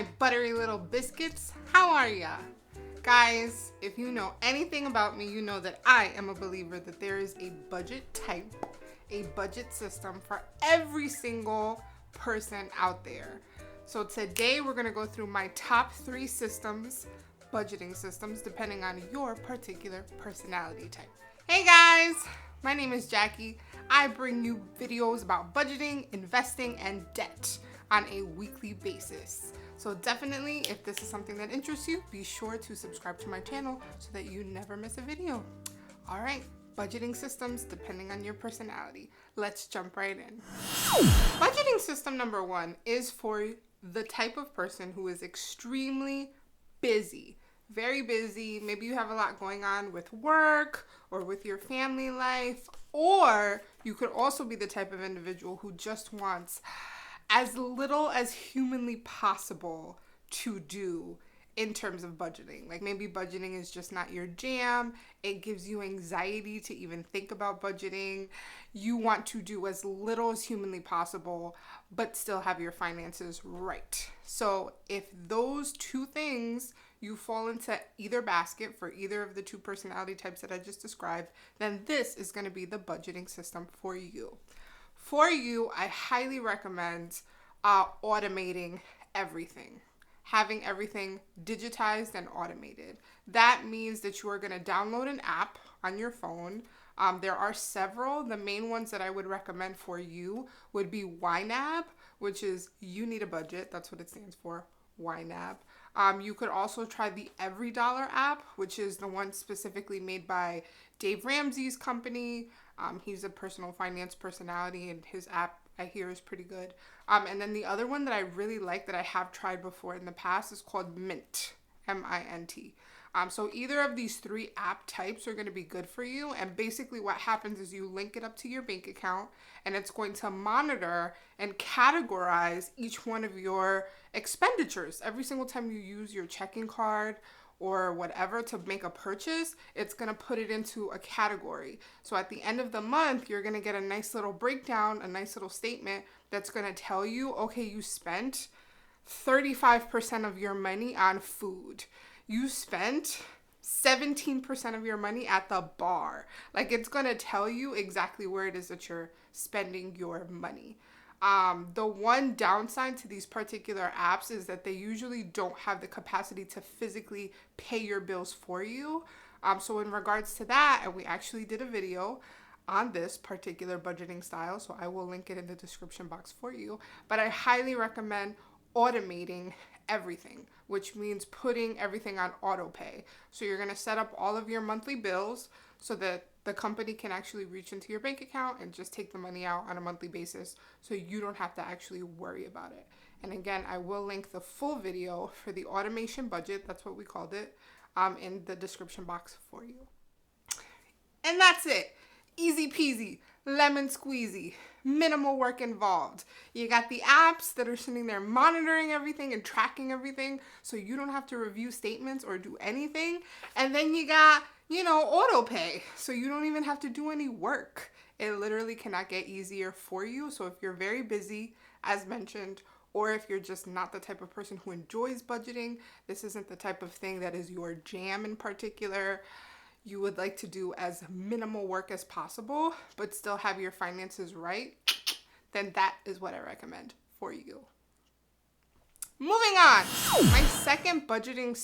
my buttery little biscuits. How are ya? Guys, if you know anything about me, you know that I am a believer that there is a budget type, a budget system for every single person out there. So today we're gonna go through my top 3 systems, budgeting systems, depending on your particular personality type. Hey guys, my name is Jackie. I bring you videos about budgeting, investing, and debt on a weekly basis. So definitely, if this is something that interests you, be sure to subscribe to my channel so that you never miss a video. All right, budgeting systems depending on your personality. Let's jump right in. Budgeting system number 1 is for the type of person who is extremely busy. Very busy. Maybe you have a lot going on with work or with your family life, or you could also be the type of individual who just wants as little as humanly possible to do in terms of budgeting. Like maybe budgeting is just not your jam. It gives you anxiety to even think about budgeting. You want to do as little as humanly possible, but still have your finances right. So if those two things, you fall into either basket for either of the 2 personality types that I just described, then this is going to be the budgeting system for you. For you, I highly recommend automating everything. Having everything digitized and automated. That means that you are going to download an app on your phone. There are several. The main ones that I would recommend for you would be YNAB, which is You Need a Budget. That's what it stands for, YNAB. You could also try the Every Dollar app, which is the one specifically made by Dave Ramsey's company. He's a personal finance personality, and his app, I hear, is pretty good. And then the other one that I really like that I have tried before in the past is called Mint, M-I-N-T. So either of these 3 app types are going to be good for you. And basically what happens is you link it up to your bank account, and it's going to monitor and categorize each one of your expenditures. Every single time you use your checking card or whatever to make a purchase, it's going to put it into a category. So at the end of the month, you're going to get a nice little breakdown, a nice little statement that's going to tell you, okay, you spent 35% of your money on food. You spent 17% of your money at the bar. Like, it's going to tell you exactly where it is that you're spending your money. The one downside to these particular apps is that they usually don't have the capacity to physically pay your bills for you. So in regards to that, and we actually did a video on this particular budgeting style, so I will link it in the description box for you. But I highly recommend automating everything, which means putting everything on auto pay. So you're going to set up all of your monthly bills so that the company can actually reach into your bank account and just take the money out on a monthly basis, so you don't have to actually worry about it. And again, I will link the full video for the automation budget, that's what we called it, in the description box for you. And that's it. Easy peasy, lemon squeezy, minimal work involved. You got the apps that are sitting there monitoring everything and tracking everything, so you don't have to review statements or do anything. And then you got, auto pay, so you don't even have to do any work. It literally cannot get easier for you. So if you're very busy, as mentioned, or if you're just not the type of person who enjoys budgeting, this isn't the type of thing that is your jam in particular, you would like to do as minimal work as possible, but still have your finances right, then that is what I recommend for you. Moving on, my second budgeting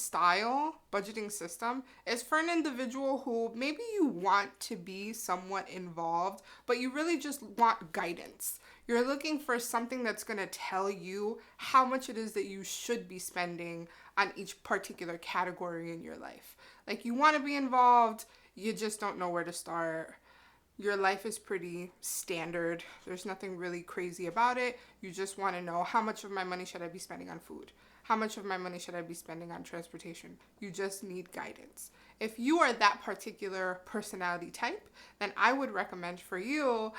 system is for an individual who maybe you want to be somewhat involved, but you really just want guidance. You're looking for something that's going to tell you how much it is that you should be spending on each particular category in your life. Like, you want to be involved, you just don't know where to start. Your life is pretty standard. There's nothing really crazy about it. You just want to know, how much of my money should I be spending on food? How much of my money should I be spending on transportation? You just need guidance. If you are that particular personality type, then I would recommend for you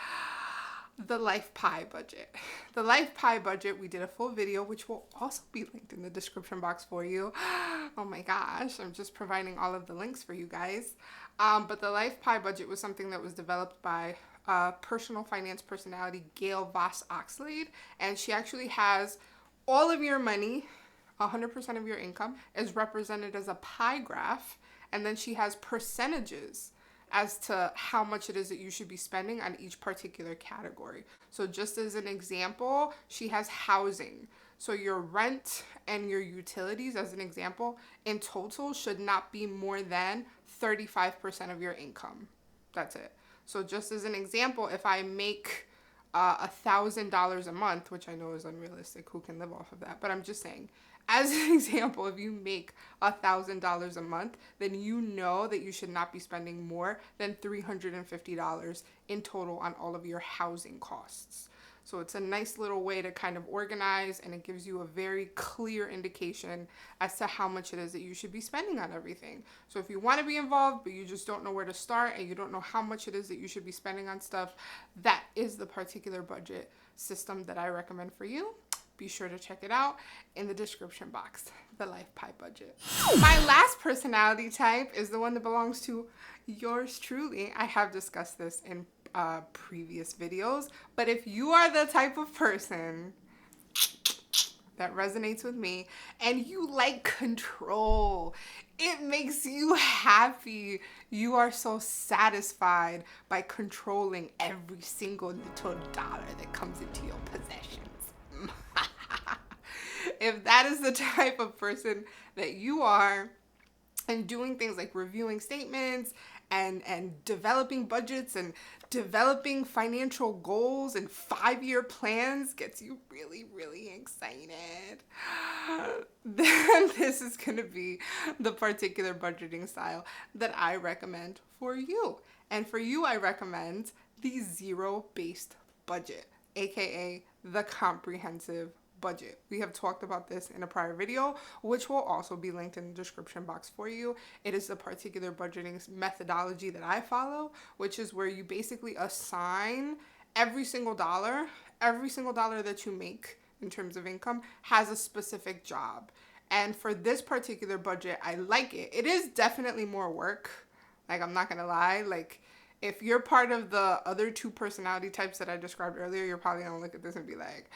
the Life Pie budget. The Life Pie budget, we did a full video, which will also be linked in the description box for you. Oh my gosh, I'm just providing all of the links for you guys. But the Life Pie budget was something that was developed by personal finance personality Gail Voss Oxlade, and she actually has all of your money 100% of your income is represented as a pie graph, and then she has percentages as to how much it is that you should be spending on each particular category. So just as an example, she has housing. So your rent and your utilities, as an example, in total should not be more than 35% of your income. That's it. So just as an example, if I make $1,000 a month, which I know is unrealistic, who can live off of that? But I'm just saying, as an example, if you make $1,000 a month, then you know that you should not be spending more than $350 in total on all of your housing costs. So it's a nice little way to kind of organize, and it gives you a very clear indication as to how much it is that you should be spending on everything. So if you want to be involved, but you just don't know where to start and you don't know how much it is that you should be spending on stuff, that is the particular budget system that I recommend for you. Be sure to check it out in the description box, the Life Pie Budget. My last personality type is the one that belongs to yours truly. I have discussed this in previous videos, but if you are the type of person that resonates with me and you like control, it makes you happy, you are so satisfied by controlling every single little dollar that comes into your possessions. If that is the type of person that you are, and doing things like reviewing statements and developing budgets and developing financial goals and 5-year plans gets you really, really excited, then this is going to be the particular budgeting style that I recommend for you. And for you, I recommend the zero-based budget, aka the comprehensive budget. We have talked about this in a prior video, which will also be linked in the description box for you. It is the particular budgeting methodology that I follow, which is where you basically assign every single dollar that you make in terms of income has a specific job. And for this particular budget, I like it. It is definitely more work. Like, I'm not gonna lie. Like, if you're part of the other 2 personality types that I described earlier, you're probably gonna look at this and be like,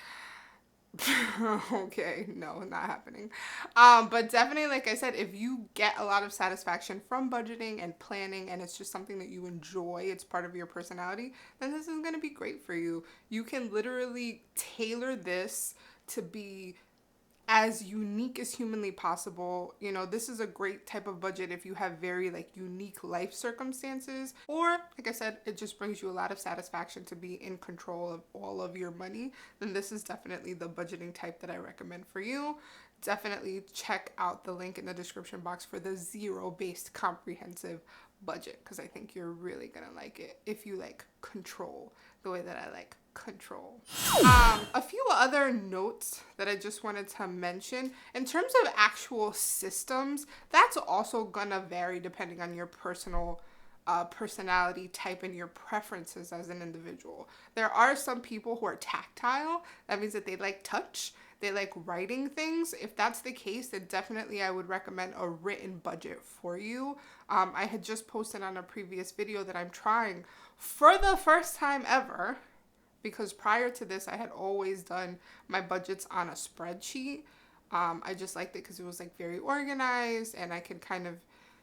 okay, no, not happening. But definitely, like I said, if you get a lot of satisfaction from budgeting and planning, and it's just something that you enjoy, it's part of your personality, then this is going to be great for you. You can literally tailor this to be as unique as humanly possible. You know, this is a great type of budget if you have very like unique life circumstances, or like I said, it just brings you a lot of satisfaction to be in control of all of your money. Then this is definitely the budgeting type that I recommend for you. Definitely check out the link in the description box for the zero-based comprehensive budget, because I think you're really gonna like it if you like control the way that I like control. A few other notes that I just wanted to mention in terms of actual systems, that's also gonna vary depending on your personal personality type and your preferences as an individual. There are some people who are tactile. That means that they like touch. They like writing things. If that's the case, then definitely I would recommend a written budget for you. I had just posted on a previous video that I'm trying for the first time ever, because prior to this, I had always done my budgets on a spreadsheet. I just liked it because it was like very organized, and I could kind of,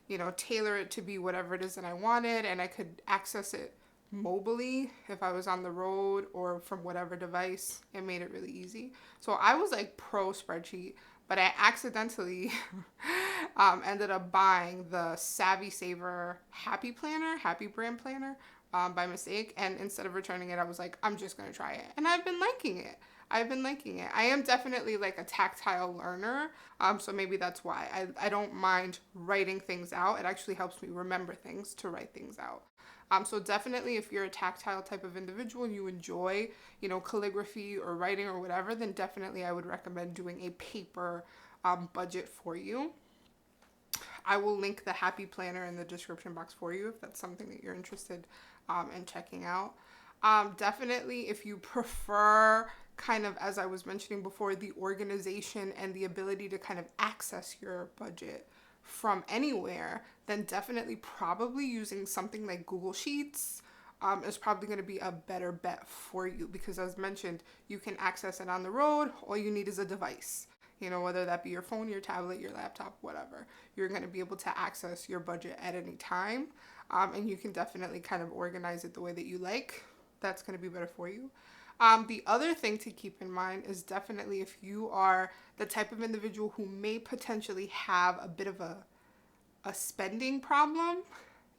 you know, tailor it to be whatever it is that I wanted, and I could access it mobily if I was on the road or from whatever device. It made it really easy. So I was like pro spreadsheet, but I accidentally ended up buying the Savvy Saver Happy Brand Planner by mistake. And instead of returning it, I was like, I'm just going to try it. And I've been liking it. I am definitely like a tactile learner. So maybe that's why I don't mind writing things out. It actually helps me remember things to write things out. So definitely if you're a tactile type of individual and you enjoy, you know, calligraphy or writing or whatever, then definitely I would recommend doing a paper budget for you. I will link the Happy Planner in the description box for you if that's something that you're interested in checking out. Definitely if you prefer kind of, as I was mentioning before, the organization and the ability to kind of access your budget from anywhere, then definitely probably using something like Google Sheets is probably going to be a better bet for you, because as mentioned, you can access it on the road. All you need is a device. You know, whether that be your phone, your tablet, your laptop, whatever. You're going to be able to access your budget at any time. And you can definitely kind of organize it the way that you like. That's going to be better for you. The other thing to keep in mind is definitely if you are the type of individual who may potentially have a bit of a spending problem,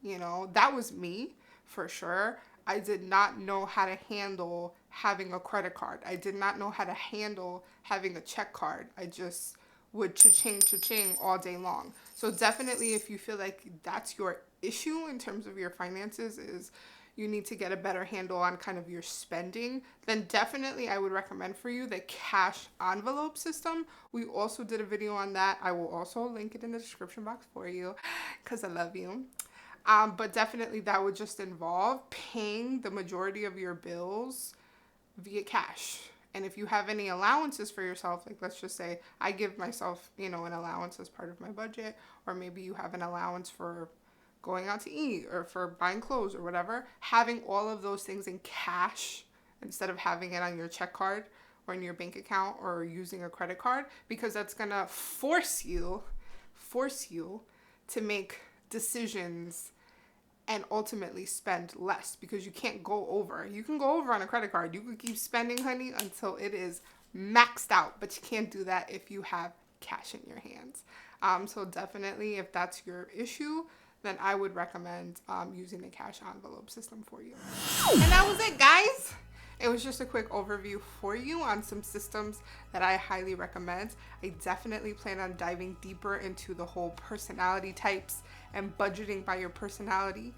you know, that was me for sure. I did not know how to handle having a credit card. I did not know how to handle having a check card. I just would cha-ching all day long. So definitely if you feel like that's your issue in terms of your finances, is you need to get a better handle on kind of your spending, then definitely I would recommend for you the cash envelope system. We also did a video on that. I will also link it in the description box for you because I love you. But definitely that would just involve paying the majority of your bills via cash. And if you have any allowances for yourself, like let's just say I give myself, you know, an allowance as part of my budget, or maybe you have an allowance for going out to eat or for buying clothes or whatever, having all of those things in cash instead of having it on your check card or in your bank account or using a credit card, because that's going to force you to make decisions and ultimately spend less, because you can't go over. You can go over on a credit card. You can keep spending, honey, until it is maxed out, but you can't do that if you have cash in your hands. So definitely if that's your issue, then I would recommend using the cash envelope system for you. And that was it, guys. It was just a quick overview for you on some systems that I highly recommend. I definitely plan on diving deeper into the whole personality types and budgeting by your personality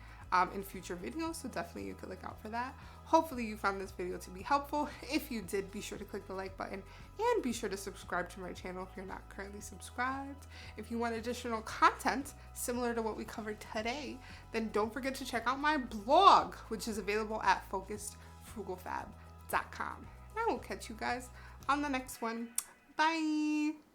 in future videos, so definitely you could look out for that. Hopefully you found this video to be helpful. If you did, be sure to click the like button and be sure to subscribe to my channel if you're not currently subscribed. If you want additional content similar to what we covered today, then don't forget to check out my blog, which is available at focusedfrugalfab.com. I will catch you guys on the next one. Bye!